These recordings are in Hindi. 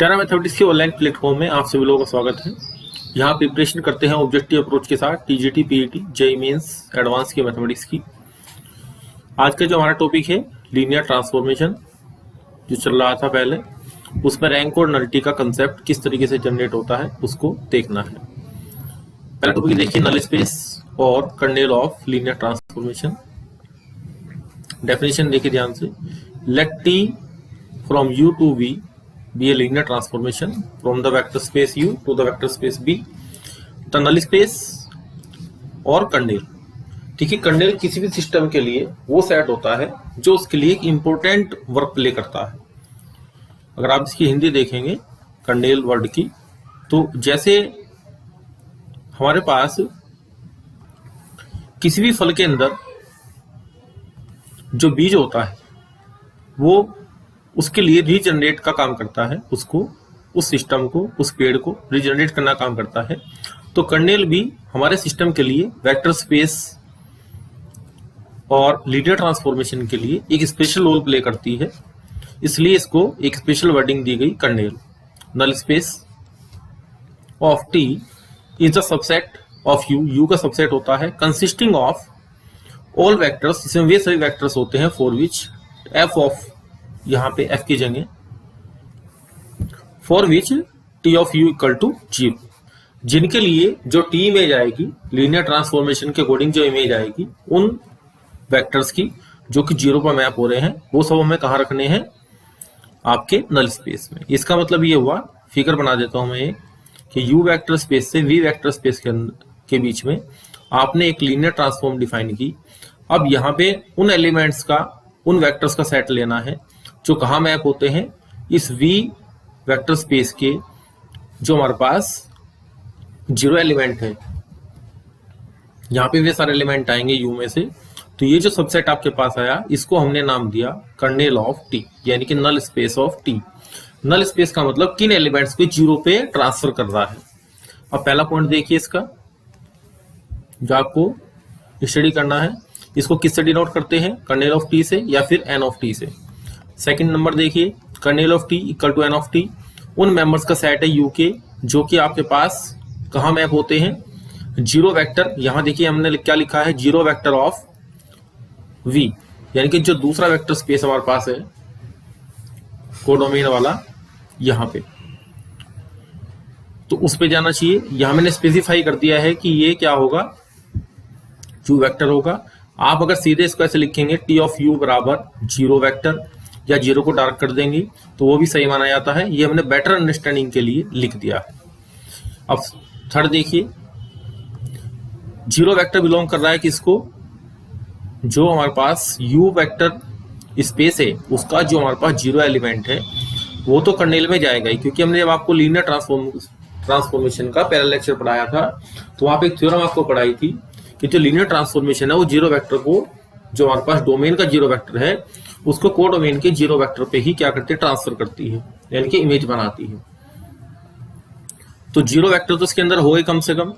टेरा मैथमेटिक्स के ऑनलाइन प्लेटफॉर्म में आप सभी लोगों का स्वागत है। यहाँ प्रिपरेशन करते हैं ऑब्जेक्टिव अप्रोच के साथ TGT, PET, JEE mains, advance की मैथमेटिक्स की। आज का जो हमारा टॉपिक है लीनियर ट्रांसफॉर्मेशन, जो चल रहा था पहले, उसमें रैंक और नलिटी का कंसेप्ट किस तरीके से जनरेट होता है उसको देखना है। पहला टॉपिक देखिए, नल स्पेस और kernel of linear transformation. Definition देखिए ध्यान से। Let T from U to V be a linear transformation from the vector space U to the vector space B. The null space और कर्नेल, ठीक है। कर्नेल किसी भी सिस्टम के लिए वो सेट होता है जो उसके लिए एक इंपॉर्टेंट वर्क प्ले करता है। अगर आप इसकी हिंदी देखेंगे कर्नेल वर्ड की, तो जैसे हमारे पास किसी भी फल के अंदर जो बीज होता है वो उसके लिए रीजनरेट का काम करता है, उसको, उस सिस्टम को, उस पेड़ को रीजनरेट करना काम करता है। तो कर्नेल भी हमारे सिस्टम के लिए वेक्टर स्पेस और लीनियर ट्रांसफॉर्मेशन के लिए एक स्पेशल रोल प्ले करती है, इसलिए इसको एक स्पेशल वर्डिंग दी गई kernel. Null space of T is the subset of U, U का सबसेट होता है, कंसिस्टिंग ऑफ ऑल वेक्टर्स, इसमें वे सभी वेक्टर्स होते हैं फॉर विच एफ ऑफ, यहां पे f की जगह for which t of u equal to 0, जिनके लिए जो t इमेज आएगी लीनियर ट्रांसफॉर्मेशन के अकॉर्डिंग जो इमेज आएगी उन वेक्टर्स की जो कि 0 पर मैप हो रहे हैं, वो सब हमें कहाँ रखने हैं, आपके नल स्पेस में। इसका मतलब ये हुआ, फिगर बना देता हूं मैं कि u वेक्टर स्पेस से v वेक्टर स्पेस के बीच में आपने एक लीनियर ट्रांसफॉर्म डिफाइन की। अब यहाँ पे उन एलिमेंट्स का, उन वेक्टर्स का सेट लेना है जो कहाँ मैप होते हैं, इस v वेक्टर स्पेस के जो हमारे पास 0 एलिमेंट है। यहाँ पे वे सारे एलिमेंट आएंगे u में से, तो ये जो सबसेट आपके पास आया इसको हमने नाम दिया कर्नेल ऑफ t, यानी कि null space of t। Null space का मतलब किन एलिमेंट्स को 0 पे ट्रांसफर कर रहा है। अब पहला पॉइंट देखिए इसका, जो आपको स्टडी करना है, इसको किससे डिनोट करते हैं, कर्नेल ऑफ t से या फिर n ऑफ t से। सेकंड नंबर देखिए, kernel of t equal to n of t, उन मेंबर्स का सेट है u के जो कि आपके पास कहाँ मैप होते हैं, 0 वेक्टर। यहां देखिए हमने क्या लिखा है, 0 वेक्टर ऑफ v, यानी कि जो दूसरा वेक्टर स्पेस हमारे पास है कोडोमेन वाला यहां पे, तो उस पे जाना चाहिए। यहां मैंने स्पेसिफाई कर दिया है कि ये क्या होगा, u वेक्टर होगा। आप अगर सीधे इसको ऐसे लिखेंगे t ऑफ u बराबर 0 वेक्टर, या 0 को डार्क कर देंगे तो वो भी सही माना जाता है। ये हमने बेटर अंडरस्टैंडिंग के लिए लिख दिया है। अब थर्ड देखिए, 0 वेक्टर बिलोंग कर रहा है किसको, जो हमारे पास u वेक्टर स्पेस है उसका जो हमारे पास 0 एलिमेंट है वो तो कर्नेल में जाएगा ही, क्योंकि हमने जब आपको लीनियर ट्रांसफॉर्मेशन का पहला लेक्चर पढ़ाया था तो वहां पे एक थ्योरम आपको पढ़ाई थी कि जो लीनियर ट्रांसफॉर्मेशन है वो 0 वेक्टर को, जो हमारे पास डोमेन का 0 वेक्टर है उसको कोडोमेन के 0 वेक्टर पे ही क्या करती है, ट्रांसफर करती है, यानी कि इमेज बनाती है। तो 0 वेक्टर तो इसके अंदर हो गए कम से कम।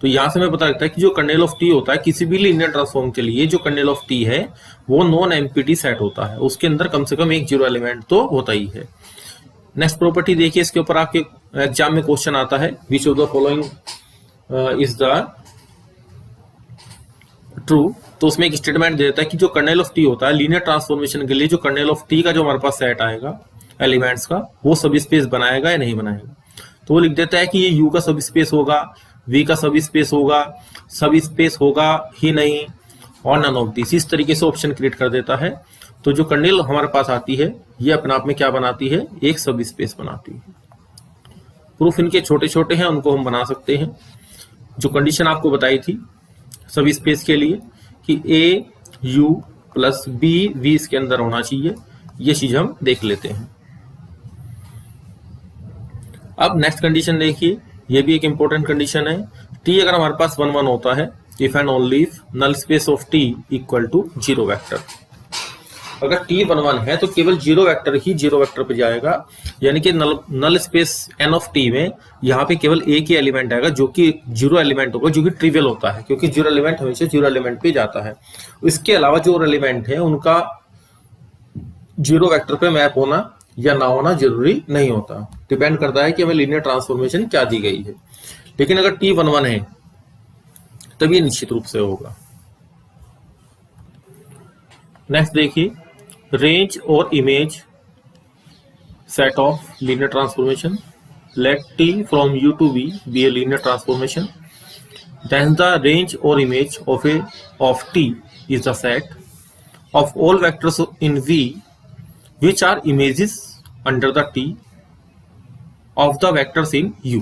तो यहां से हमें पता लगता है कि जो कर्नेल ऑफ टी होता है किसी भी लीनियर ट्रांसफॉर्म के लिए, जो कर्नेल ऑफ टी है वो नॉन एम्प्टी सेट होता है, उसके अंदर कम से कम एक 0 एलिमेंट तो होता ही है। नेक्स्ट प्रॉपर्टी देखिए, इसके ऊपर आपके एग्जाम में क्वेश्चन आता है, which of the following is the true. तो उसमें एक स्टेटमेंट देता है कि जो कर्नेल ऑफ टी होता है लीनियर ट्रांसफॉर्मेशन के लिए, जो कर्नेल ऑफ टी का जो हमारे पास सेट आएगा एलिमेंट्स का, वो सब स्पेस बनाएगा या नहीं बनाएगा। तो वो लिख देता है कि ये u का सब स्पेस होगा, v का सब स्पेस होगा, सब स्पेस होगा ही नहीं, और नन ऑफ दिस। इस तरीके से ऑप्शन क्रिएट कर देता है। तो जो कर्नेल हमारे पास आती है ये अपने आप में क्या बनाती है, एक सब स्पेस बनाती है। प्रूफ इनके छोटे छोटे हैं, उनको हम बना सकते हैं। जो कंडीशन आपको बताई थी सब स्पेस के लिए कि a u plus b v इसके अंदर होना चाहिए, ये चीज हम देख लेते हैं। अब नेक्स्ट कंडीशन देखिए, ये भी एक इंपॉर्टेंट कंडीशन है। t अगर हमारे पास 1 1 होता है, if and only if null space of t equal to 0 vector. अगर t 1 1 है तो केवल 0 वेक्टर ही 0 वेक्टर पे जाएगा, यानी कि null space n of t में यहाँ पे केवल एक ही एलिमेंट आएगा जो कि 0 एलिमेंट होगा, जो कि ट्रिवियल होता है, क्योंकि 0 एलिमेंट हमेशा 0 एलिमेंट पे जाता है। इसके अलावा जो एलिमेंट है उनका 0 वेक्टर पे मैप होना या ना होना जरूरी नहीं होता। डिपेंड करता है कि हमें लीनियर ट्रांसफॉर्मेशन क्या दी गई है। लेकिन अगर T11 है तब ये निश्चित रूप से होगा। नेक्स्ट देखिए, रेंज और image set of linear transformation. Let T from U to V be a linear transformation. Then the range or image of T is the set of all vectors in V which are images under the T of the vectors in U.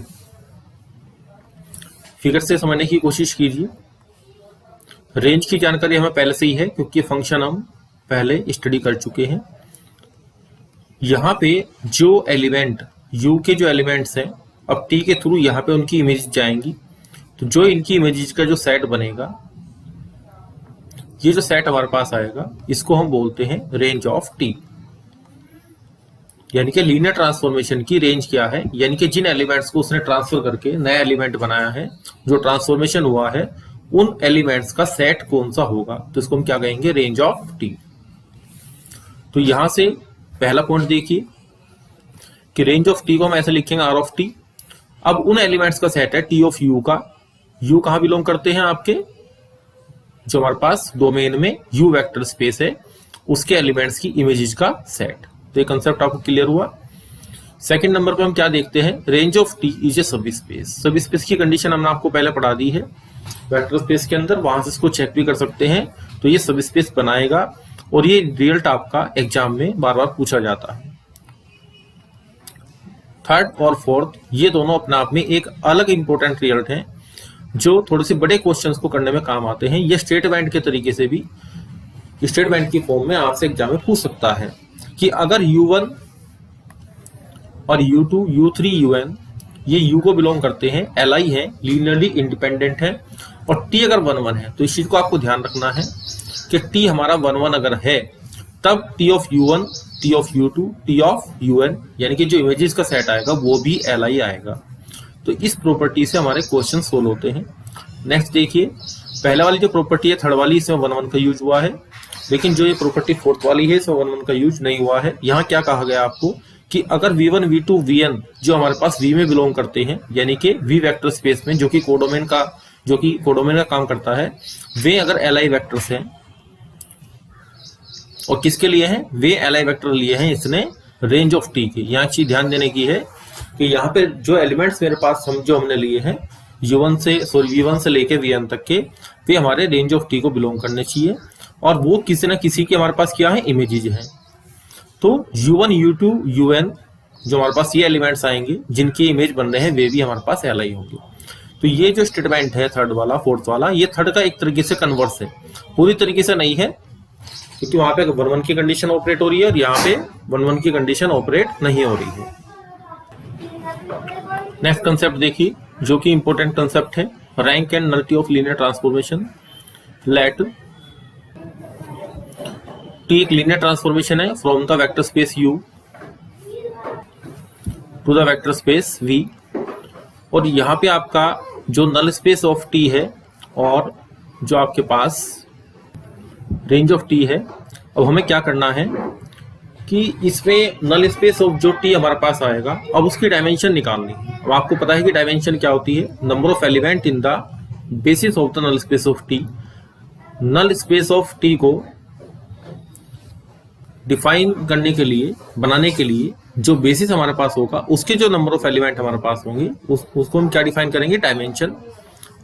Figure से समझने की कोशिश कीजिए। रेंज की जानकारी हमें पहले से ही है क्योंकि फंक्शन हम पहले स्टडी कर चुके हैं। यहाँ पे जो एलिमेंट U के जो एलिमेंट्स हैं अब T के थ्रू यहाँ पे उनकी इमेज जाएंगी, तो जो इनकी इमेजेस का जो सेट बनेगा, ये जो सेट हमारे पास आएगा इसको हम बोलते हैं रेंज ऑफ T। यानी कि लीनियर ट्रांसफॉर्मेशन की रेंज क्या है, यानी कि जिन एलिमेंट्स को उसने ट्रांसफर करके नया एलिमेंट बनाया है, जो ट्रांसफॉर्मेशन हुआ है, उन एलिमेंट्स का सेट कौन सा होगा, तो इसको हम क्या कहेंगे, रेंज ऑफ T। तो यहां से पहला पॉइंट देखिए कि रेंज ऑफ T को हम ऐसे लिखेंगे R ऑफ T। अब उन एलिमेंट्स का सेट है T ऑफ U का। U कहां बिलोंग करते हैं आपके, जो हमारे पास डोमेन में U वेक्टर स्पेस है उसके एलिमेंट्स की इमेजेस का सेट। तो ये कंसेप्ट आपको क्लियर हुआ। सेकंड नंबर पे हम क्या देखते हैं, range of T is a सब स्पेस। सब स्पेस की कंडीशन हमने आपको पहले पढ़ा दी है वेक्टर स्पेस के अंदर, वहां से इसको चेक भी कर सकते हैं। तो ये सब स्पेस बनाएगा और ये रिजल्ट आपका एग्जाम में बार बार पूछा जाता है। थर्ड और फोर्थ ये दोनों अपने आप में एक अलग इंपॉर्टेंट रिजल्ट हैं जो थोड़े से बड़े क्वेश्चंस को करने में काम आते हैं। ये स्टेटमेंट के तरीके से भी, स्टेटमेंट की फॉर्म में आपसे एग्जाम में पूछ सकता है कि अगर U1 और U2, U3, UN ये U को बिलोंग करते हैं, Li है, लीनियरली इंडिपेंडेंट है, और T अगर 1 1 है, तो इस चीज को आपको ध्यान रखना है कि T हमारा 1 1 अगर है तब T of U1, T of U2, T of UN यानी कि जो इमेजेस का सेट आएगा वो भी Li आएगा। तो इस प्रॉपर्टी से हमारे क्वेश्चन सोल्व होते हैं। नेक्स्ट देखिए, पहला वाली जो प्रॉपर्टी है, थर्ड वाली, इसमें 1 1 का यूज हुआ है, लेकिन जो ये प्रॉपर्टी फोर्थ वाली है इसमें 1 1 का यूज नहीं हुआ है। यहाँ क्या कहा गया आपको कि अगर V1, V2, Vn जो हमारे पास V में बिलोंग करते हैं, यानी कि V वेक्टर स्पेस में जो कि कोडोमेन का काम करता है, वे अगर Li वेक्टर्स हैं, और किसके लिए हैं, वे Li वेक्टर लिए हैं इसने रेंज ऑफ T के। यहाँ चीज ध्यान देने की है कि यहाँ पे जो एलिमेंट्स मेरे पास हमने लिए हैं V1 से लेके Vn तक के, वे हमारे रेंज ऑफ T को बिलोंग करने चाहिए, और वो किसी ना किसी के हमारे पास क्या है, इमेजेस हैं। तो U1, U2, UN जो हमारे पास ये एलिमेंट्स आएंगे जिनकी इमेज बन रहे हैं, वे भी हमारे पास Li होंगे। तो ये जो स्टेटमेंट है थर्ड वाला, फोर्थ वाला, ये थर्ड का एक तरीके से कन्वर्स है, पूरी तरीके से नहीं है, क्योंकि वहां पे 1 1 की कंडीशन ऑपरेट हो रही है और यहाँ पे 1 1 की कंडीशन ऑपरेट नहीं हो रही है। नेक्स्ट कंसेप्ट देखिए जो कि इंपॉर्टेंट कंसेप्ट है, rank and nullity of linear transformation. Let T एक लीनियर ट्रांसफॉर्मेशन है from the vector space U to the vector space V, और यहाँ पे आपका जो नल स्पेस ऑफ T है और जो आपके पास रेंज ऑफ T है। अब हमें क्या करना है कि इसमें नल स्पेस ऑफ जो T हमारे पास आएगा, अब उसकी डायमेंशन निकालनी है। अब आपको पता है कि डायमेंशन क्या होती है, number of element in the basis of the null space of T। Null space of T को डिफाइन करने के लिए, बनाने के लिए जो बेसिस हमारे पास होगा उसके जो नंबर ऑफ एलिमेंट हमारे पास होंगे उसको हम क्या डिफाइन करेंगे, dimension.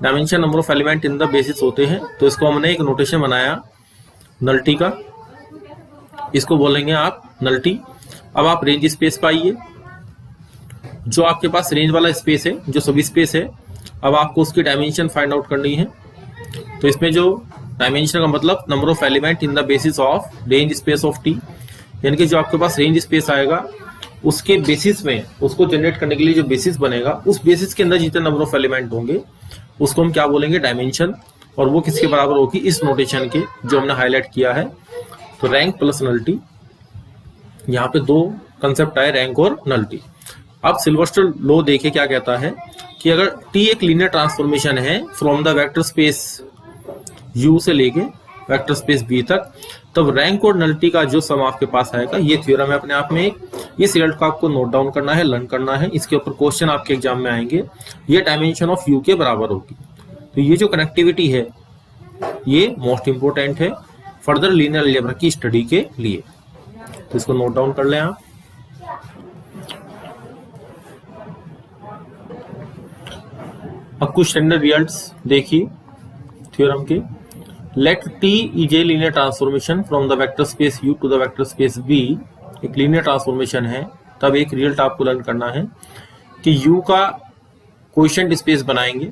Dimension number of element in the basis होते हैं, तो इसको हमने एक नोटेशन बनाया नल्टी का, इसको बोलेंगे आप नल्टी। अब आप रेंज स्पेस पाइए, जो आपके पास रेंज वाला स्पेस है, जो सब स्पेस है, अब आपको उसकी डायमेंशन फाइंड आउट करनी है। तो इसमें जो डायमेंशन का मतलब number of element in the basis of range space of T, यानी कि जो आपके पास रेंज स्पेस आएगा उसके बेसिस में, उसको जनरेट करने के लिए जो बेसिस बनेगा, उस बेसिस के अंदर जितने नंबर ऑफ एलिमेंट होंगे उसको हम क्या बोलेंगे, डायमेंशन। और वो किसके बराबर होगी, इस नोटेशन के जो हमने हाईलाइट किया है। तो रैंक प्लस नलिटी, यहाँ पे दो कंसेप्ट आए, रैंक और नलिटी। अब सिल्वर्स्टर लॉ देखे क्या कहता है कि अगर T एक लीनियर ट्रांसफॉर्मेशन है from the vector space U से लेके वेक्टर स्पेस बी तक, तब रैंक और नलिटी का जो सम आपके पास आएगा, ये थ्योरम है अपने आप में एक। इस रिजल्ट को आपको नोट डाउन करना है, लर्न करना है, इसके ऊपर क्वेश्चन आपके एग्जाम में आएंगे। ये डायमेंशन ऑफ यू के बराबर होगी। तो ये जो कनेक्टिविटी है ये मोस्ट इंपोर्टेंट है फर्दर लीनियर अलजेब्रा की स्टडी के लिए। तो इसको नोट डाउन कर लें आप। अब कुछ स्टैंडर्ड रिजल्ट्स देखिए थ्योरम के। Let T is a linear transformation from the vector space U to the vector space B. एक लीनियर ट्रांसफॉर्मेशन है, तब एक रिजल्ट आपको लर्न करना है कि यू का कोएफिशिएंट स्पेस बनाएंगे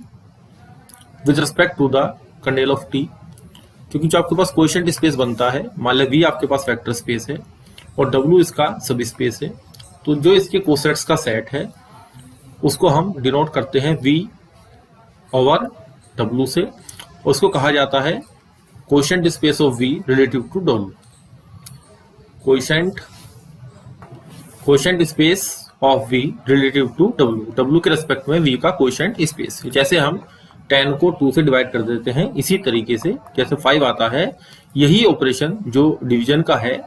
with respect to the kernel of T. क्योंकि जो आपके पास कोएफिशिएंट स्पेस बनता है, मान लो वी आपके पास वेक्टर स्पेस है और डब्ल्यू इसका सब स्पेस है, तो जो इसके कोसेट्स का सेट है उसको हम डिनोट करते हैं वी ओवर डब्ल्यू से, और उसको कहा जाता है coefficient space of V relative to W. Coefficient space of V relative to W, W के रेस्पेक्ट में वी का कोएफिशिएंट स्पेस। जैसे हम 10 को 2 से डिवाइड कर देते हैं, इसी तरीके से जैसे 5 आता है, यही ऑपरेशन जो डिवीजन का है,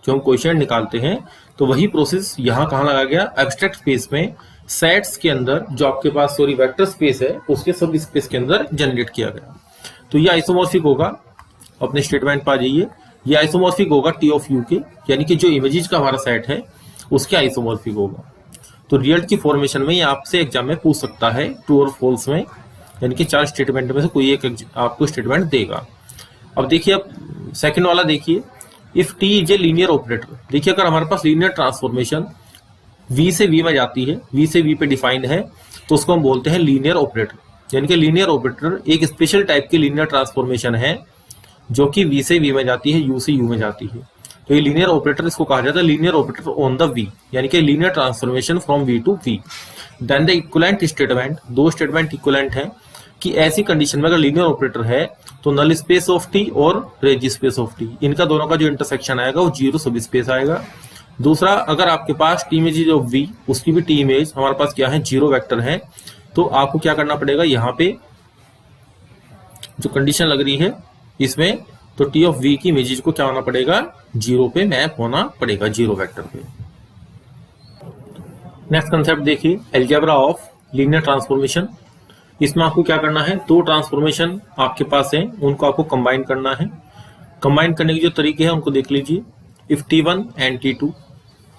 जो हम कोएफिशिएंट निकालते हैं, तो वही प्रोसेस यहाँ कहाँ लगा गया, एब्स्ट्रैक्ट स्पेस में सेट्स के अंदर जो आपके पास वेक्टर स्पेस है उसके सब स्पेस के अंदर जनरेट किया गया। तो ये आइसोमॉर्फिक होगा, अपने स्टेटमेंट पर आ जाइए, ये आइसोमॉर्फिक होगा टी ऑफ यू के, यानी कि जो इमेजेस का हमारा सेट है उसके आइसोमॉर्फिक होगा। तो रिजल्ट की फॉर्मेशन में ये आपसे एग्जाम में पूछ सकता है ट्रू और फॉल्स में, यानी कि 4 स्टेटमेंट में से कोई एक आपको स्टेटमेंट देगा। अब देखिए, अब सेकंड वाला देखिए, if T is a linear operator. देखिए अगर हमारे पास लीनियर ट्रांसफॉर्मेशन v से v में जाती है, v से v पे डिफाइंड है, तो उसको हम बोलते हैं लीनियर ऑपरेटर। यानी कि लीनियर ऑपरेटर एक स्पेशल टाइप की लीनियर ट्रांसफॉर्मेशन है जो कि v से v में जाती है, u से u में जाती है। तो ये लीनियर ऑपरेटर, इसको कहा जाता है linear operator on the v, यानी कि linear transformation from v to v। Then the equivalent statement, 2 statement equivalent है कि ऐसी कंडीशन में अगर लीनियर ऑपरेटर है तो नल स्पेस ऑफ टी और रेज स्पेस ऑफ टी, इनका दोनों का जो इंटरसेक्शन आएगा वो 0 सब स्पेस आएगा। दूसरा, अगर आपके पास टी इमेज ऑफ v, उसकी भी टी इमेज हमारे पास क्या है, 0 वेक्टर है, तो आपको क्या करना पड़ेगा, यहाँ पे जो कंडीशन लग रही है इसमें, तो टी ऑफ v की इमेजेस को क्या होना पड़ेगा, 0 पे मैप होना पड़ेगा, 0 वेक्टर पे। नेक्स्ट कंसेप्ट देखिए, अलजेब्रा ऑफ लीनियर ट्रांसफॉर्मेशन। इसमें आपको क्या करना है, 2 ट्रांसफॉर्मेशन आपके पास है, उनको आपको कंबाइन करना है। कंबाइन करने के जो तरीके हैं उनको देख लीजिए। इफ T1 एंड T2,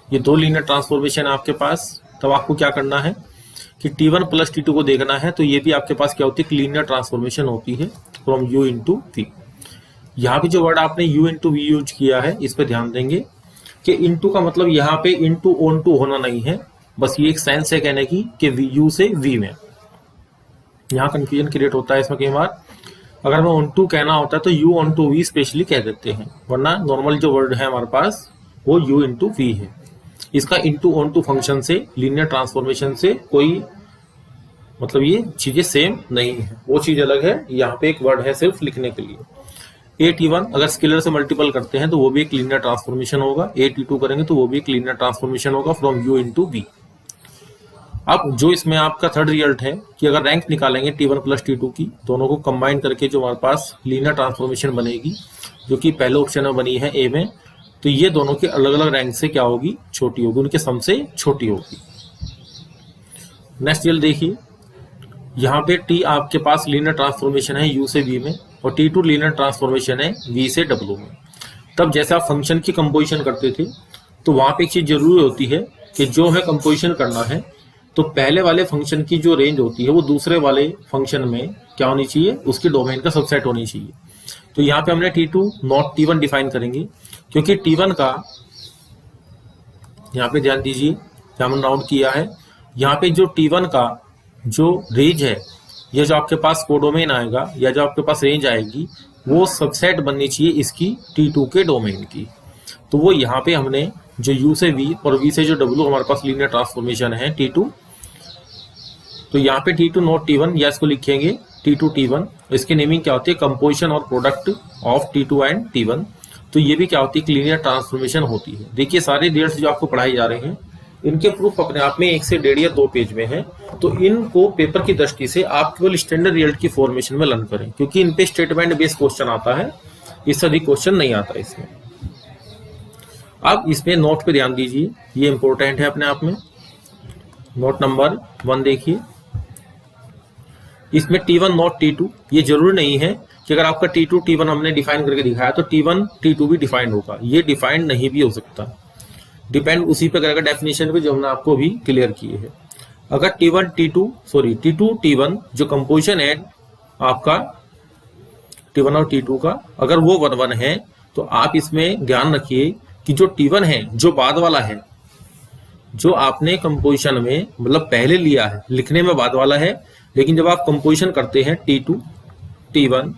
ये 2 लीनियर ट्रांसफॉर्मेशन है आपके पास, तब आपको क्या करना है कि T1 प्लस T2 को देखना है, तो ये भी आपके पास क्या होती है, लीनियर ट्रांसफॉर्मेशन होती है फ्रॉम U इंटू V। यहाँ पे जो वर्ड आपने U इंटू V यूज किया है, इस पे ध्यान देंगे कि इंटू का मतलब यहाँ पे इंटू ऑन टू होना नहीं है, बस ये एक सेंस है कहने की कि U से V में। यहाँ कंफ्यूजन क्रिएट होता है इसमें कई बार, अगर हमें ऑन टू कहना होता है तो U onto V specially कह देते हैं, वरना नॉर्मल जो वर्ड है हमारे पास वो U इंटू V है। इसका इंटू ऑन टू फंक्शन से, लीनियर ट्रांसफॉर्मेशन से कोई मतलब ये चीजें सेम नहीं है, वो चीज अलग है। यहाँ पे एक वर्ड है सिर्फ लिखने के लिए। AT1 अगर स्केलर से मल्टीपल करते हैं तो वो भी एक लीनियर ट्रांसफॉर्मेशन होगा, AT2 करेंगे तो वो भी एक लीनियर ट्रांसफॉर्मेशन होगा फ्रॉम U इंटू V। अब जो इसमें आपका थर्ड रिजल्ट है कि अगर रैंक निकालेंगे T1 प्लस T2 की, दोनों को कंबाइन करके जो हमारे पास लीनियर ट्रांसफॉर्मेशन बनेगी, जो कि पहले ऑप्शन में बनी है A में, तो ये दोनों के अलग अलग रैंक से क्या होगी, छोटी होगी, उनके सम से छोटी होगी। नेक्स्ट रिजल्ट देखिए, यहाँ पे T आपके पास लीनियर ट्रांसफॉर्मेशन है U से V में, और T2 लीनियर ट्रांसफॉर्मेशन है V से W में। तब जैसे आप फंक्शन की कंपोजिशन करते थे, तो वहां पे एक चीज जरूरी होती है कि जो है कंपोजिशन करना है, तो पहले वाले फंक्शन की जो रेंज होती है वो दूसरे वाले फंक्शन में क्या होनी चाहिए, उसकी डोमेन का सबसेट होनी चाहिए। तो यहाँ पे हमने T2 नॉट T1 डिफाइन करेंगे, क्योंकि T1 का, यहाँ पे ध्यान दीजिए, हमने राउंड किया है, यहाँ पे जो T1 का जो रेंज है, या जो आपके पास कोडोमेन आएगा, या जो आपके पास रेंज आएगी, वो सबसेट बननी चाहिए इसकी T2 के डोमेन की। तो वो यहाँ पे हमने जो U से V और V से जो W हमारे पास लीनियर ट्रांसफॉर्मेशन है T2, तो यहाँ पे T2 नॉट T1, या इसको लिखेंगे T2 T1। इसकी नेमिंग क्या होती है, कंपोजिशन और product of T2 and T1। तो ये भी क्या होती है, लीनियर ट्रांसफॉर्मेशन होती है। देखिए सारे रिजल्ट्स जो आपको पढ़ाए जा रहे हैं, इनके प्रूफ अपने आप में 1 से 1.5 या 2 पेज में है। तो इनको पेपर की दृष्टि से आप केवल स्टैंडर्ड रिजल्ट की फॉर्मेशन में लर्न करें, क्योंकि इन पे स्टेटमेंट बेस्ड क्वेश्चन आता है, इससे अधिक क्वेश्चन नहीं आता इसमें। अब इसमें नोट पे ध्यान दीजिए, ये इंपॉर्टेंट है अपने आप में। नोट नंबर 1 देखिए, इसमें T1 नॉट T2, ये जरूरी नहीं है कि अगर आपका T2 T1 हमने डिफाइन करके दिखाया तो T1 T2 भी डिफाइंड होगा, ये डिफाइंड नहीं भी हो सकता, डिपेंड उसी पे करेगा डेफिनेशन पे जो हमने आपको भी क्लियर किए है। अगर T2 T1 जो कंपोजिशन है आपका T1 और T2 का, अगर वो 1-1 है तो आप इसमें ध्यान रखिए कि जो T1 है, जो बाद वाला है, जो आपने कंपोजिशन में मतलब पहले लिया है, लिखने में बाद वाला है, लेकिन जब आप कंपोजिशन करते हैं T2 T1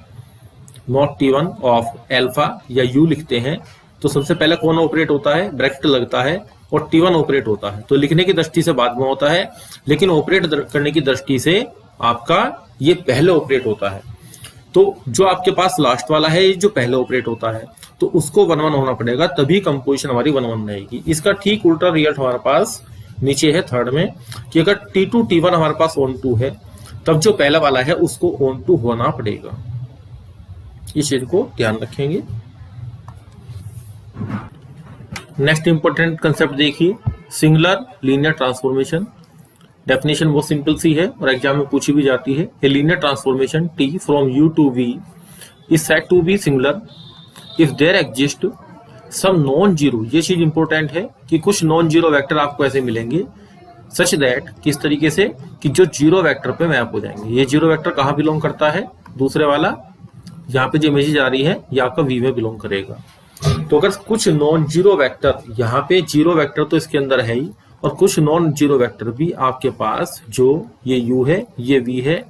not T1 of alpha या U लिखते हैं तो सबसे पहले कौन ऑपरेट होता है, ब्रैकेट लगता है और T1 ऑपरेट होता है। तो लिखने की दृष्टि से बाद में होता है, लेकिन ऑपरेट करने की दृष्टि से आपका ये पहले ऑपरेट होता है। तो जो आपके पास लास्ट वाला है, जो पहले ऑपरेट होता है, तो उसको 1-1 होना पड़ेगा, तभी कंपोजिशन हमारी 1-1 रहेगी। इसका ठीक उल्टा रिजल्ट हमारे पास नीचे है थर्ड में, कि अगर T2 T1 हमारे पास ऑन टू है, तब जो पहला वाला है उसको ऑन टू होना पड़ेगा। इस चीज को ध्यान रखेंगे। नेक्स्ट इंपॉर्टेंट कंसेप्ट देखिए, सिंगुलर लीनियर ट्रांसफॉर्मेशन। डेफिनेशन बहुत सिंपल सी है और एग्जाम में पूछी भी जाती है। A linear transformation T from U to V is said to be singular if there exist some non zero. ये चीज इंपॉर्टेंट है कि कुछ नॉन जीरो वेक्टर आपको ऐसे मिलेंगे सच दैट, किस तरीके से कि जो जीरो वेक्टर पे मैप हो जाएंगे। ये जीरो वेक्टर कहाँ बिलोंग करता है, दूसरे वाला यहाँ पे जो इमेज आ रही है ये आपका V में बिलोंग करेगा। तो अगर कुछ नॉन जीरो वेक्टर, यहाँ पे जीरो वेक्टर तो इसके अंदर है ही, और कुछ नॉन जीरो वेक्टर भी आपके पास, जो ये U है ये V है,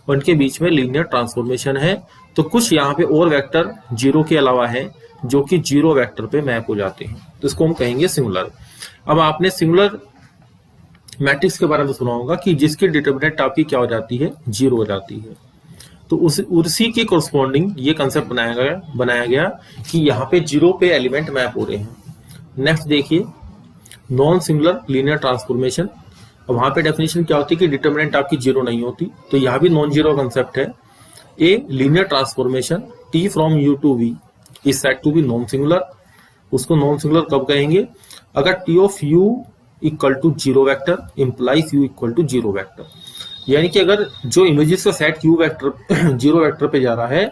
और इनके बीच में लीनियर ट्रांसफॉर्मेशन है, तो कुछ यहाँ पे और वेक्टर जीरो के अलावा है जो कि जीरो वेक्टर पे मैप हो जाते हैं, तो इसको हम कहेंगे सिंगुलर। अब आपने सिंगुलर मैट्रिक्स के बारे में सुना होगा कि जिसकी डिटरमिनेंट आपकी क्या हो जाती है, जीरो हो जाती है। तो उसी के कोरस्पॉन्डिंग ये कंसेप्ट बनाया गया कि यहाँ पे जीरो पे एलिमेंट मैप हो रहे हैं। नेक्स्ट देखिए, नॉन सिंगुलर लीनियर ट्रांसफॉर्मेशन। अब वहां पे डेफिनेशन क्या होती है कि डिटरमिनेंट आपकी जीरो नहीं होती, तो यहाँ भी नॉन जीरो कंसेप्ट है। A linear transformation T from U to V is said to be non singular. उसको नॉन सिंगुलर कब कहेंगे, अगर T of U equal to zero vector implies U equal to zero vector. यानी कि अगर जो इमेजेस का set Q vector zero vector पे जा रहा है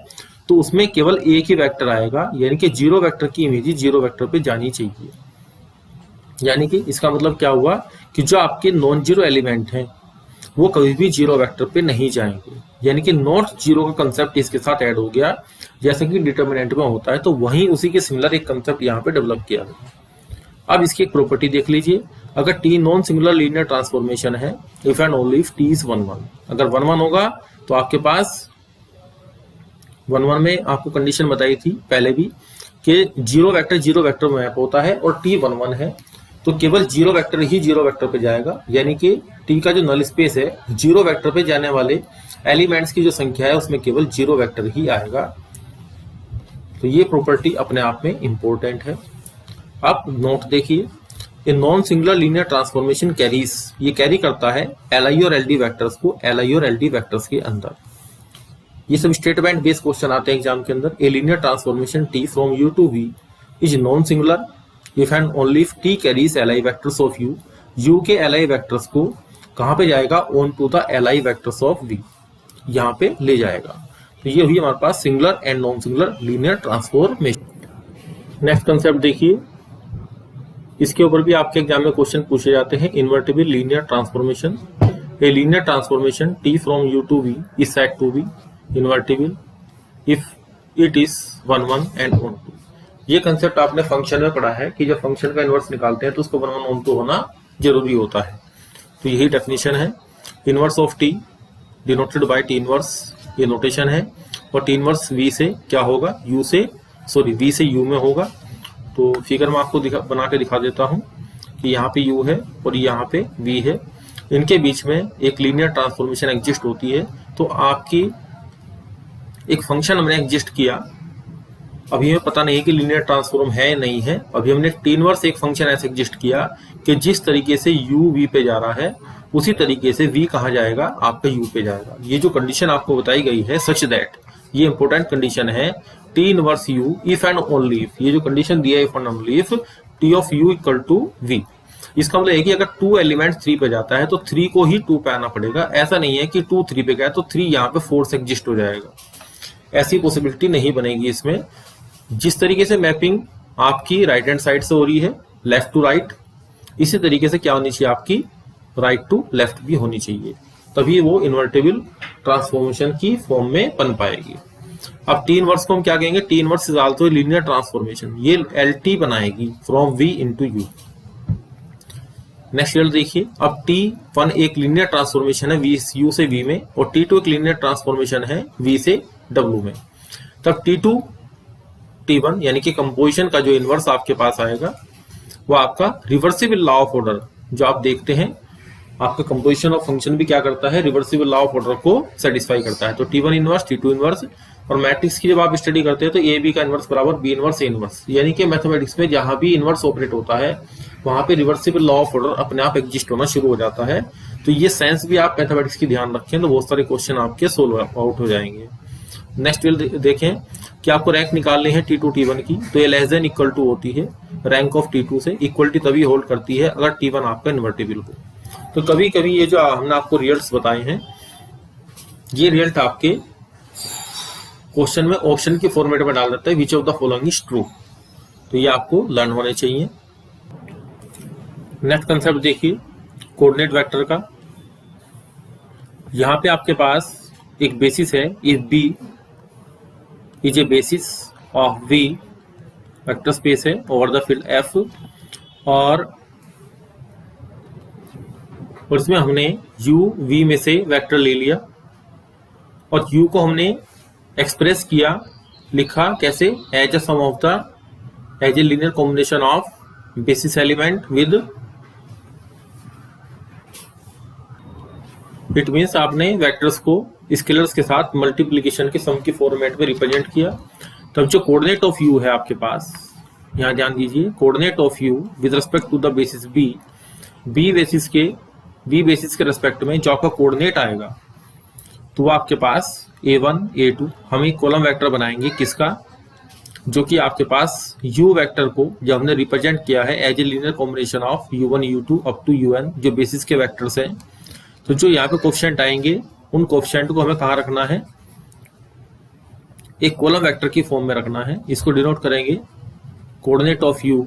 तो उसमें केवल एक ही वेक्टर आएगा, यानी कि जीरो वेक्टर की इमेज जीरो वेक्टर पे जानी चाहिए। यानी कि इसका मतलब क्या हुआ कि जो आपके नॉन जीरो एलिमेंट हैं वो कभी भी जीरो वेक्टर पे नहीं जाएंगे, यानी कि नॉट जीरो का कंसेप्ट इसके साथ ऐड हो गया, जैसे कि डिटरमिनेंट में होता है। तो वहीं उसी के सिमिलर एक कंसेप्ट यहाँ पे डेवलप किया गया। अब इसकी एक प्रॉपर्टी देख लीजिए, अगर T non singular linear transformation है, if and only if T is 1-1। अगर 1-1 होगा तो आपके पास 1-1 में आपको कंडीशन बताई थी पहले भी कि जीरो वेक्टर मैप होता है, और T 1-1 है तो केवल जीरो वेक्टर ही जीरो वेक्टर पे जाएगा, यानी कि T का जो नल स्पेस है, जीरो वेक्टर पे जाने वाले एलिमेंट्स की जो संख्या है उसमें केवल जीरो वेक्टर ही आएगा। तो ये प्रॉपर्टी अपने आप में इंपॉर्टेंट है। अब नोट देखिए, a non singular linear transformation carries, ये कैरी करता है Li और Ld वेक्टर्स को Li और Ld वेक्टर्स के अंदर। ये सब स्टेटमेंट बेस्ड क्वेश्चन आते हैं एग्जाम के अंदर। A linear transformation T from U to V is non singular if and only if T carries Li vectors of U। U के Li वेक्टर्स को कहाँ पे जाएगा, on to the Li vectors of V, यहाँ पे ले जाएगा। तो ये हुई हमारे पास singular and non singular linear transformation. Next concept देखिए, इसके ऊपर भी आपके एग्जाम में क्वेश्चन पूछे जाते हैं। Invertible linear transformation, a linear transformation T from U to V is said to be invertible if it is 1-1 and onto. ये कंसेप्ट आपने फंक्शन में पढ़ा है कि जब फंक्शन का इनवर्स निकालते हैं तो उसको 1-1 ऑन टू होना जरूरी होता है। तो यही डेफिनेशन है। Inverse of T denoted by T inverse, ये नोटेशन है, और T इनवर्स V से क्या होगा, V से U में होगा। तो फिगर में आपको बना के दिखा देता हूं कि यहाँ पे U है और यहाँ पे V है, इनके बीच में एक लीनियर ट्रांसफॉर्मेशन एग्जिस्ट होती है। तो आपकी एक फंक्शन हमने एग्जिस्ट किया, अभी हमें पता नहीं कि लीनियर ट्रांसफॉर्म है नहीं है। अभी हमने T इनवर्स एक फंक्शन ऐसे एग्जिस्ट किया कि जिस तरीके से U V पे जा रहा है उसी तरीके से V कहाँ जाएगा, आपका U पे जाएगा। ये जो कंडीशन आपको बताई गई है सच दैट, ये इंपॉर्टेंट कंडीशन है, T inverse U if and only if, ये जो कंडीशन दिया है if and only if T of U equal to V. इसका मतलब है कि अगर 2 एलिमेंट 3 पे जाता है तो 3 को ही 2 पे आना पड़ेगा। ऐसा नहीं है कि 2 3 पे गया तो 3 यहाँ पे 4 से एग्जिस्ट हो जाएगा, ऐसी पॉसिबिलिटी नहीं बनेगी इसमें। जिस तरीके से मैपिंग आपकी राइट हैंड साइड से हो रही है लेफ्ट टू राइट, इसी तरीके से क्या होनी चाहिए आपकी राइट टू लेफ्ट भी होनी चाहिए, तभी वो इन्वर्टेबल ट्रांसफॉर्मेशन की फॉर्म में बन पाएगी। अब टी इनवर्स को हम क्या कहेंगे, T inverse is also linear transformation, ये एलटी बनाएगी from V into U. Next result देखिए, अब T1 एक लीनियर ट्रांसफॉर्मेशन है वी यू से वी में, और T2 एक लीनियर ट्रांसफॉर्मेशन है वी से W में। तब T2 T1 यानी कि कंपोजिशन का जो इनवर्स आपके पास आएगा वो आपका रिवर्सिबल लॉ ऑफ ऑर्डर, जो आप देखते हैं आपका कंपोजिशन ऑफ फंक्शन भी क्या करता है, रिवर्सिबल लॉ ऑफ ऑर्डर को सेटिस्फाई करता है। तो T1 इनवर्स T2 इनवर्स, और मैट्रिक्स की जब आप स्टडी करते हैं तो ए बी का इनवर्स बराबर बी इनवर्स ए इनवर्स, यानी कि मैथमेटिक्स में जहां भी इनवर्स ऑपरेट होता है वहां पे रिवर्सिबल लॉ ऑफ ऑर्डर अपने आप एग्जिस्ट होना शुरू हो जाता है। तो ये सेंस भी आप मैथमेटिक्स की ध्यान रखें तो बहुत सारे क्वेश्चन आपके सोल्व आउट हो जाएंगे। नेक्स्ट देखें कि आपको रैंक निकालनी है T2 T1 की, तो ये लेस देन इक्वल टू होती है रैंक ऑफ T2 से, इक्वलिटी तभी होल्ड करती है अगर T1 आपका इन्वर्टेबल हो। तो कभी कभी ये जो हमने आपको रिजल्ट्स बताए हैं ये रिजल्ट आपके क्वेश्चन में ऑप्शन के फॉर्मेट में डाल देता है which of the following is true, तो ये आपको लर्न होने चाहिए। नेक्स्ट कंसेप्ट देखिए कोऑर्डिनेट वेक्टर का। यहां पे आपके पास एक बेसिस है, if B is a basis of V vector space है ओवर द फील्ड एफ, और इसमें हमने यू वी में से वेक्टर ले लिया और यू को हमने एक्सप्रेस किया, लिखा कैसे, as a sum of the as a linear combination of basis element with, it means आपने वेक्टर्स को स्केलर्स के साथ मल्टीप्लिकेशन के सम की फॉर्मेट में रिप्रेजेंट किया। तब जो कोऑर्डिनेट ऑफ यू है आपके पास, यहां ध्यान दीजिए, coordinate of U with respect to the basis B, B basis के रेस्पेक्ट में जो आपका कोऑर्डिनेट आएगा तो वो आपके पास a1 a2, हम एक कॉलम वेक्टर बनाएंगे किसका, जो कि आपके पास u वेक्टर को जब हमने रिप्रेजेंट किया है as a linear combination of u1 u2 up to un, जो बेसिस के वेक्टर्स हैं। तो जो यहाँ पे कोएफिशिएंट आएंगे उन कोएफिशिएंट को हमें कहाँ रखना है, एक कॉलम वेक्टर की फॉर्म में रखना है। इसको डिनोट करेंगे coordinate of u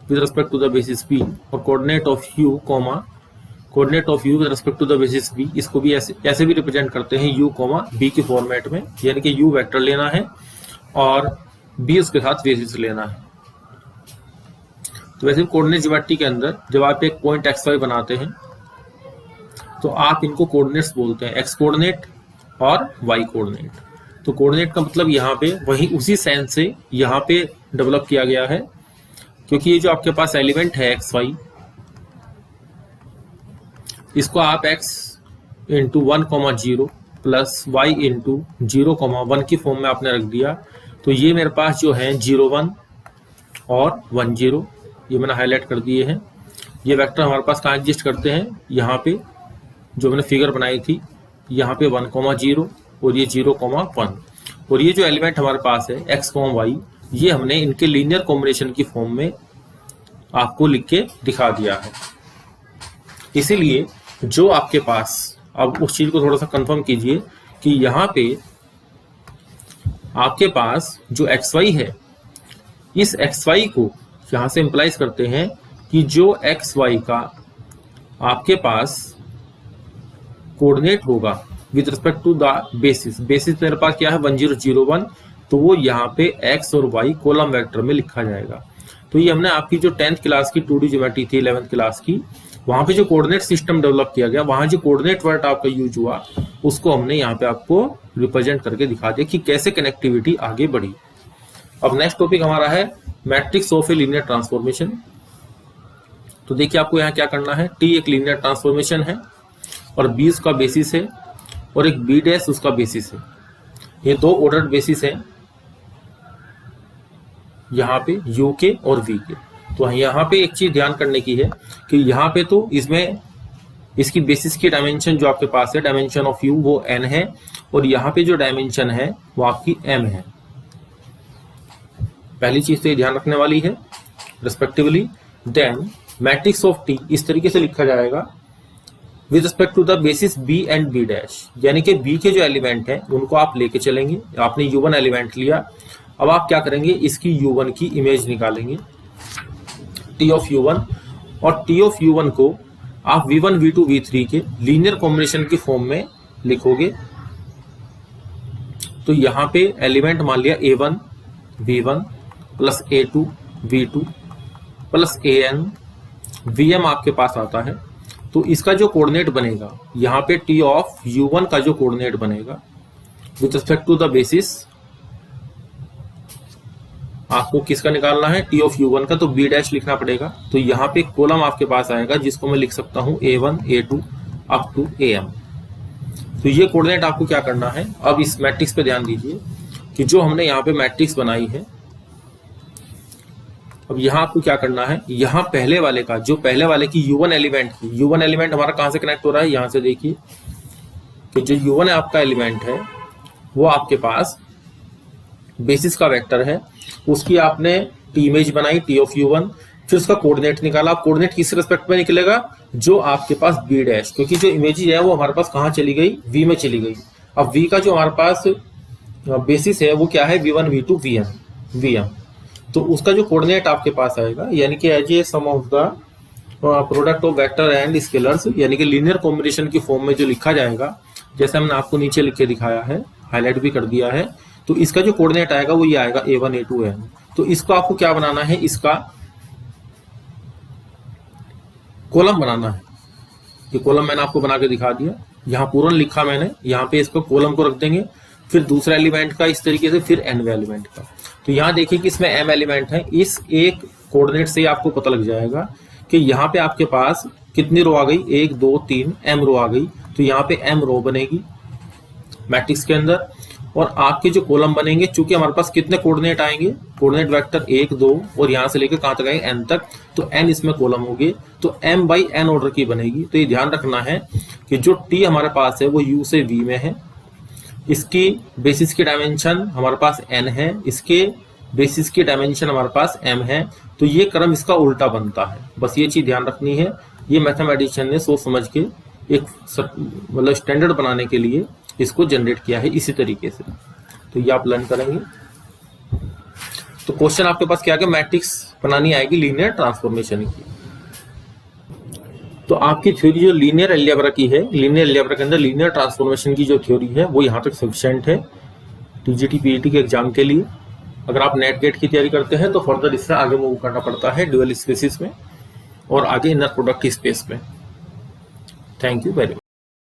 with respect to the basis p, और coordinate of u comma coordinate of u with respect to the basis b, इसको भी ऐसे भी रिप्रेजेंट करते हैं u कॉमा b की फॉर्मेट में, यानी कि u वेक्टर लेना है और b उसके साथ बेसिस लेना है। तो वैसे कोऑर्डिनेट ज्योमेट्री के अंदर जब आप एक पॉइंट xy बनाते हैं तो आप इनको कोऑर्डिनेट्स बोलते हैं, x कोऑर्डिनेट और y कोऑर्डिनेट। तो कोऑर्डिनेट का मतलब यहाँ पे वही उसी सेंस से यहाँ पे डेवलप किया गया है, क्योंकि ये जो आपके पास एलिमेंट है xy, इसको आप x into 1,0 plus y into 0,1 की फॉर्म में आपने रख दिया। तो ये मेरे पास जो है 0,1 और 1,0, ये मैंने हाईलाइट कर दिए हैं। ये वेक्टर हमारे पास कहाँ एग्जिस्ट करते हैं, यहाँ पे जो मैंने फिगर बनाई थी, यहाँ पे 1,0 और ये 0,1, और ये जो एलिमेंट हमारे पास है x, y, ये हमने इनके लीनियर कॉम्बिनेशन की फॉर्म में आपको लिख के दिखा दिया है। इसीलिए जो आपके पास, अब उस चीज को थोड़ा सा कंफर्म कीजिए कि यहाँ पे आपके पास जो xy है, इस xy को यहां से इंप्लाइज करते हैं कि जो xy का आपके पास कोऑर्डिनेट होगा with respect to the basis, basis मेरे पास क्या है 1001, तो वो यहाँ पे x और y कॉलम वेक्टर में लिखा जाएगा। तो ये हमने आपकी जो 10th क्लास की 2D ज्योमेट्री थी 11th क्लास की, वहां पे जो कोऑर्डिनेट सिस्टम डेवलप किया गया, वहां जो कोऑर्डिनेट वर्ड आपका यूज हुआ उसको हमने यहाँ पे आपको रिप्रेजेंट करके दिखा दिया कि कैसे कनेक्टिविटी आगे बढ़ी। अब नेक्स्ट टॉपिक हमारा है matrix of A linear transformation. तो देखिए आपको यहाँ क्या करना है, T एक लीनियर ट्रांसफॉर्मेशन है और B उसका बेसिस है और एक B डैश उसका बेसिस है। ये दो ऑर्डर्ड बेसिस है यहाँ पे U के और V के। तो यहाँ पे एक चीज ध्यान करने की है कि यहाँ पे तो इसमें इसकी बेसिस की डायमेंशन जो आपके पास है, डायमेंशन ऑफ U वो n है, और यहाँ पे जो डायमेंशन है वो आपकी m है। पहली चीज तो ये ध्यान रखने वाली है respectively. Then matrix of T इस तरीके से लिखा जाएगा with respect to the basis B and B dash, यानी कि बी के जो एलिमेंट है उनको आप लेके चलेंगे। आपने u1 एलिमेंट लिया, अब आप क्या करेंगे, इसकी u1 की इमेज निकालेंगे t ऑफ u1, और t ऑफ u1 को आप v1 v2 v3 के लीनियर कॉम्बिनेशन की फॉर्म में लिखोगे। तो यहाँ पे एलिमेंट मान लिया a1 v1 plus a2 v2 plus an vm आपके पास आता है। तो इसका जो कोऑर्डिनेट बनेगा यहाँ पे t ऑफ u1 का जो कोऑर्डिनेट बनेगा with respect to the basis, आपको किसका निकालना है, t ऑफ u1 का, तो b डैश लिखना पड़ेगा। तो यहाँ पे कॉलम आपके पास आएगा जिसको मैं लिख सकता हूँ a1 a2 up to am। तो ये कोऑर्डिनेट आपको क्या करना है, अब इस मैट्रिक्स पे ध्यान दीजिए कि जो हमने यहाँ पे मैट्रिक्स बनाई है, अब यहाँ आपको क्या करना है, यहाँ पहले वाले का, जो पहले वाले की u1 एलिमेंट की, u1 एलिमेंट हमारा कहाँ से कनेक्ट हो रहा है, यहाँ से देखिए कि जो u1 आपका एलिमेंट है वो आपके पास बेसिस का वेक्टर है, उसकी आपने टी इमेज बनाई t ऑफ u1, फिर उसका कोऑर्डिनेट निकाला। कोऑर्डिनेट किस रिस्पेक्ट में निकलेगा, जो आपके पास b डैश, क्योंकि जो इमेज है वो हमारे पास कहाँ चली गई, v में चली गई। अब v का जो हमारे पास बेसिस है वो क्या है, v1 v2 vm, तो उसका जो कोऑर्डिनेट आपके पास आएगा, यानी कि as a sum of the product of vector and scalars, यानी कि लीनियर कॉम्बिनेशन की फॉर्म में जो लिखा जाएगा, जैसे हमने आपको नीचे लिख के दिखाया है, हाईलाइट भी कर दिया है। तो इसका जो कोऑर्डिनेट आएगा वो ये आएगा a1 a2 am। तो इसको आपको क्या बनाना है, इसका कॉलम बनाना है। ये कॉलम मैंने आपको बना के दिखा दिया, यहाँ पूर्ण लिखा मैंने, यहाँ पे इसको कॉलम को रख देंगे, फिर दूसरा एलिमेंट का इस तरीके से, फिर n एलिमेंट का। तो यहाँ देखिए कि इसमें m एलिमेंट है, इस एक कोऑर्डिनेट से आपको पता लग जाएगा कि यहाँ पे आपके पास कितनी रो आ गई, 1 2 3 m रो आ गई। तो यहाँ पे m रो बनेगी मैट्रिक्स के अंदर, और आपके जो कॉलम बनेंगे, चूंकि हमारे पास कितने कोऑर्डिनेट आएंगे, कोऑर्डिनेट वेक्टर 1 2 और यहाँ से लेकर कहाँ तक आएंगे, n तक, तो n इसमें कॉलम होंगे, तो m बाई n ऑर्डर की बनेगी। तो ये ध्यान रखना है कि जो t हमारे पास है वो u से v में है, इसकी बेसिस की डायमेंशन हमारे पास n है, इसके बेसिस की डायमेंशन हमारे पास m है। तो ये क्रम इसका उल्टा बनता है, बस ये चीज ध्यान रखनी है। ये मैथमेटिशियन ने सोच समझ के एक मतलब स्टैंडर्ड बनाने के लिए इसको जनरेट किया है इसी तरीके से। तो ये आप लर्न करेंगे। तो क्वेश्चन आपके पास क्या है, मैट्रिक्स बनानी आएगी लीनियर ट्रांसफॉर्मेशन की। तो आपकी थ्योरी जो लीनियर अलजेब्रा की है, लीनियर अलजेब्रा के अंदर लीनियर ट्रांसफॉर्मेशन की जो थ्योरी है वो यहाँ तक सफिशिएंट है टीजीटी पीईटी के एग्जाम के लिए। अगर आप नेट गेट की तैयारी करते हैं तो फर्दर इससे आगे मूव करना पड़ता है ड्यूअल स्पेसिस में और आगे इनर प्रोडक्ट स्पेस में। Thank you very much.